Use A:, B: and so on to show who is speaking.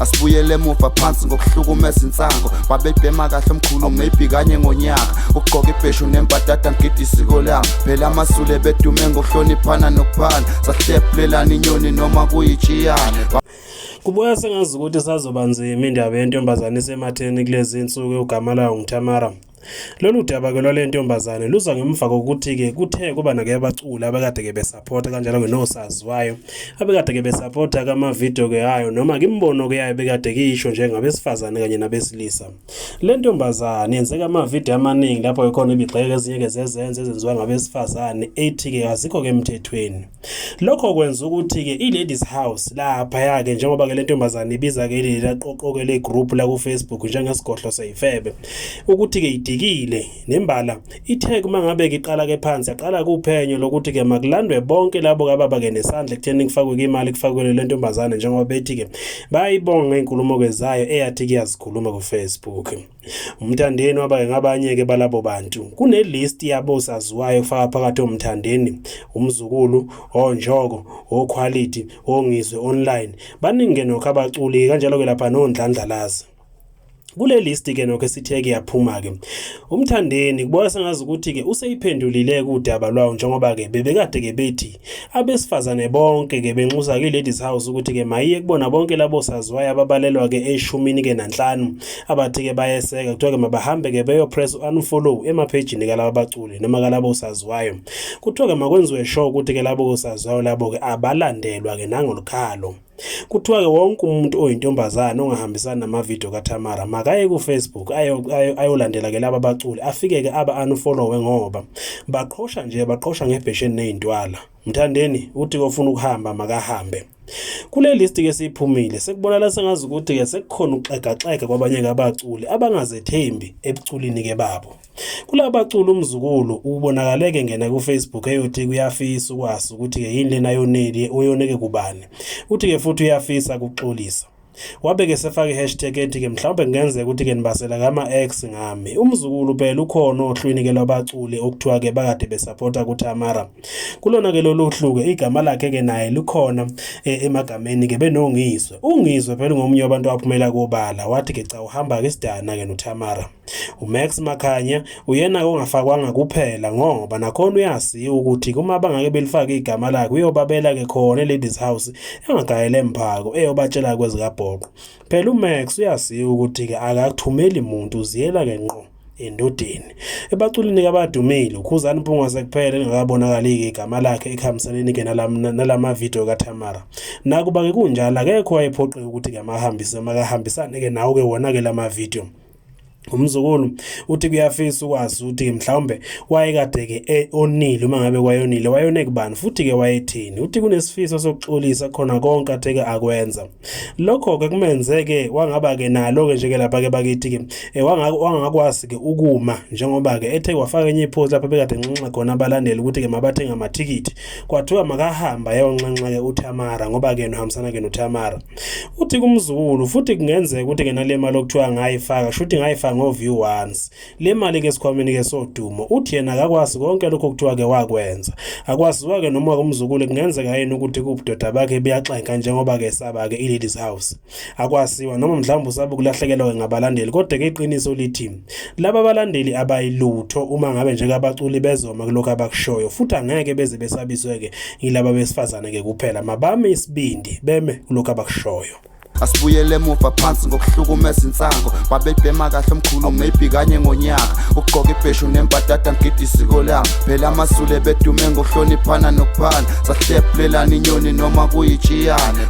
A: Asibuyele emuva phansi ngokuhlukumeza insango babebhema kahle omkhulu maybe kanye ngonyaka ugqoka ibheshu nembadada ngidi isiko lami phela amasule bedume ngokuhloniphana nokuphana sahlephulelana inyoni noma kuyijiyane.
B: Kubuya sengazi ukuthi sazoba nzima indaba yentombazane esematheni kulezi insuku ugama layo nguTamara. Lolu daba ke lwale ntombazane luza ngemva kokuthi ke kuthe kuba nake abaculi abekade ke besupport kanjalo ke nosaziwayo abekade ke besupport kama video ke yayo noma ke imbono ke yayo bekade kisho njengabesifazane kanye nabesilisa. Le ntombazane yenze ama video amaningi lapho ekhona ibigxeke ezinye ke zezenze ezenziwa ngabesifazane ethi ke azikho ke emthethweni. Lokho kwenza ukuthi ke iLadies House lapha yake njengoba ke le ntombazane ibiza ke laqoqo ke le group la ku Facebook njengesigodlo seyifebe ukuthi ke idikile nembala ithe kuma ngabe ke iqala ke phansi yaqala kuphenyo lokuthi ke makulandwe bonke labo ababa ke nesandla ekutheni kufakwe imali kufakwe le ntombazane njengoba bethi ke bayibonga inkulumo kwezayo eyathi ke yazikhuluma ku Facebook. Umthandeni waba ngabanye ke balabo bantu kune list yabo saziwayo kufaka phakathi umthandeni umzukulu onjoko oquality ongizwe online baningi nokho abaculi kanjalo ke lapha nondlandlalazi. Kule list ke nokho sitheke yaphuma ke umthandeni kubuya sengazi ukuthi ke useyiphendulile kudaba lwawo njengoba ke bebekade ke bethi abesifazane bonke ke benxusa ke Ladies House ukuthi ke mayiye kubona bonke labo saziwayo ababalelwa ke eshumini ke nanhlanu abathi ke bayeseka kuthiwa ke mabahambe ke beyo press unfollow emapagini ke laba baculi noma ke labo saziwayo kuthiwa ke makwenziwe show ukuthi ke labo saziwayo labo ke abalandelwa ke nangolukhalo. Kuthiwa ke wonke umuntu oyintombazana ongahambisana namavideo kaTamara makaye ku Facebook ayolandela ke laba baculi afike ke aba unfollow ngoba baqhosha ngebhesheni nezintwala. Mthandeni uthi kofuna ukuhamba makahambe. Kule list ke siphumile sekubonala sengazi ukuthi ke sekukhona uxegaxega kwabanye abaculi abangazethembi ebuculini ke babo. Kula baculi umzukulu ubonakaleke ngena ku Facebook eyothi kuyafisa ukwazi ukuthi ke yini lena yoneli uyoneke kubani. Uthi ke futhi uyafisa ukuxolisa. Wabeke sefaka i-hashtag ethi ke mhlawumbe ngenzeka ukuthi ke nibasela kama ex ngami. Umzukulu phela ukhona ohlwini ke labaculi okuthiwa ke bakade besupporta kuTamara. Kulona ke lolu hluke igama lakhe ke naye likhona emagameni ke benongizwe. Ungizwe phela ngomunye wabantu aphumela kobala wathi ke cha uhamba ke sidana ke noTamara. uMax Makhanya uyena ongafakwanga kuphela ngoba nakhona uyaziwa ukuthi kuma bangake belifaka igama lakhe uyobabela ke khona eLadies House engagayele emphako eyobatshela kwezikabhoqo. Phela uMax uyaziwa ukuthi ke akakuthumeli umuntu uziyela ke ngqo endodeni. Ebaculini ke abadumile uKhuzani Mpungose kuphela engakabonakali ke igama lakhe ekhambisaneni ke nalama video kaTamara. Nakuba ke kunjalo akekho wayephoqe ukuthi ke makahambisane ke nawo ke wona ke lama video. Umzukulu uthi kuyafisa ukwazi ukuthi mhlawumbe wayekade ke onile uma ngabe kwayonile wayone kubani futhi ke wayethini. Uthi kunesifiso sokuxolisa khona konke athe ke akwenza. Lokho ke kumenzeke wangaba ke nalo ke nje ke lapha ke bakithi ke wangakwazi ke ukuma njengoba ke ethe kwafaka enye ipost lapha bekade nxenxa khona abalandeli ukuthi ke mabathenga amathikiti kwathiwa makahamba yonxenxa ke uTamara ngoba ke nohambisana ke noTamara. Uthi kumzukulu futhi kungenzeka ukuthi ke nale mali okuthiwa ngayifaka shuthi ngayifaka ngo-view once. Le mali ke sikhwameni ke sodumo uthi yena akakwazi konke lokho kuthiwa ke wakwenza. Akwaziwa ke noma kumzukulu kungenzeka yini ukuthi kubudoda bakhe buyaxenka njengoba ke saba ke iLadies House. Akwaziwa noma mhlawumbe usabe kulahlekelwa ngabalandeli kodwa ke iqiniso lithi laba balandeli abayilutho uma ngabe nje abaculi bezoma kuloko abakushoyo futhi angeke beze besabiswe ke yilaba besifazane ke kuphela mabame isibindi beme kuloko abakushoyo.
A: Asibuyele emuva phansi ngokuhlukumeza insango babebhema kahle omkhulu maybe kanye ngonyaka ugqoka ibheshu nembadada ngidi isiko lami phela amasule bedume ngokuhloniphana nokuphana sahlephulelana inyoni noma kuyijiyane.